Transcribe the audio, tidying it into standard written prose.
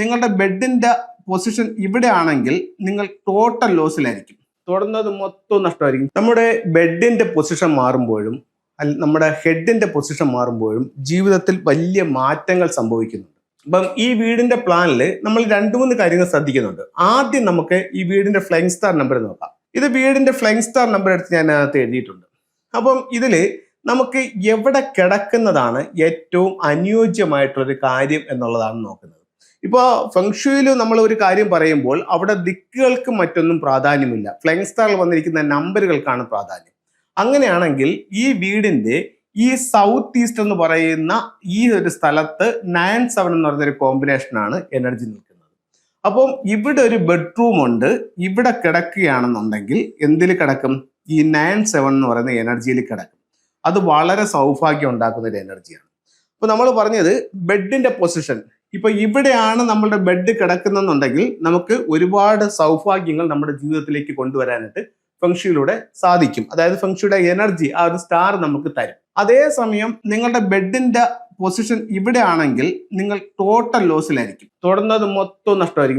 നിങ്ങളുടെ ബെഡിന്റെ പൊസിഷൻ ഇവിടെ ആണെങ്കിൽ നിങ്ങൾ ടോട്ടൽ ലോസിലായിരിക്കും. തുടർന്നത് മൊത്തം നഷ്ടമായിരിക്കും. നമ്മുടെ ബെഡിന്റെ പൊസിഷൻ മാറുമ്പോഴും നമ്മുടെ ഹെഡിന്റെ പൊസിഷൻ മാറുമ്പോഴും ജീവിതത്തിൽ വലിയ മാറ്റങ്ങൾ സംഭവിക്കുന്നുണ്ട്. അപ്പം ഈ വീടിന്റെ പ്ലാനിൽ നമ്മൾ 2-3 കാര്യങ്ങൾ ശ്രദ്ധിക്കുന്നുണ്ട്. ആദ്യം നമുക്ക് ഈ വീടിന്റെ ഫ്ലൈങ് സ്റ്റാർ നമ്പർ നോക്കാം. ഇത് വീടിന്റെ ഫ്ലൈങ് സ്റ്റാർ നമ്പർ എടുത്ത് ഞാൻ അതിനകത്ത് എഴുതിയിട്ടുണ്ട്. അപ്പം ഇതില് നമുക്ക് എവിടെ കിടക്കുന്നതാണ് ഏറ്റവും അനുയോജ്യമായിട്ടുള്ളൊരു കാര്യം എന്നുള്ളതാണ് നോക്കുന്നത്. ഇപ്പോൾ ഫെങ്ഷുയിൽ നമ്മൾ ഒരു കാര്യം പറയുമ്പോൾ അവിടെ ദിക്കുകൾക്ക് മറ്റൊന്നും പ്രാധാന്യമില്ല, ഫ്ലൈങ് സ്റ്റാറിൽ വന്നിരിക്കുന്ന നമ്പറുകൾക്കാണ് പ്രാധാന്യം. അങ്ങനെയാണെങ്കിൽ ഈ വീടിന്റെ ഈ സൗത്ത് ഈസ്റ്റ് എന്ന് പറയുന്ന ഈ ഒരു സ്ഥലത്ത് 9-7 എന്ന് പറയുന്നൊരു കോമ്പിനേഷനാണ് എനർജി നിൽക്കുന്നത്. അപ്പം ഇവിടെ ഒരു ബെഡ്റൂം ഉണ്ട്, ഇവിടെ കിടക്കുകയാണെന്നുണ്ടെങ്കിൽ എന്തിൽ കിടക്കും? ഈ 9-7 എന്ന് പറയുന്ന എനർജിയിൽ കിടക്കും. അത് വളരെ സൗഭാഗ്യം ഉണ്ടാക്കുന്ന ഒരു എനർജിയാണ്. അപ്പൊ നമ്മൾ പറഞ്ഞത് ബെഡിന്റെ പൊസിഷൻ, ഇപ്പൊ ഇവിടെയാണ് നമ്മളുടെ ബെഡ് കിടക്കുന്നെന്നുണ്ടെങ്കിൽ നമുക്ക് ഒരുപാട് സൗഭാഗ്യങ്ങൾ നമ്മുടെ ജീവിതത്തിലേക്ക് കൊണ്ടുവരാനായിട്ട് ഫെങ്ഷുയിലൂടെ സാധിക്കും. അതായത് ഫെങ്ഷുയുടെ എനർജി ആ ഒരു സ്റ്റാർ നമുക്ക് തരും. അതേസമയം നിങ്ങളുടെ ബെഡിന്റെ പൊസിഷൻ ഇവിടെ ആണെങ്കിൽ നിങ്ങൾ ടോട്ടൽ ലോസിലായിരിക്കും. തുടർന്നത് മൊത്തം നഷ്ടമായിരിക്കും.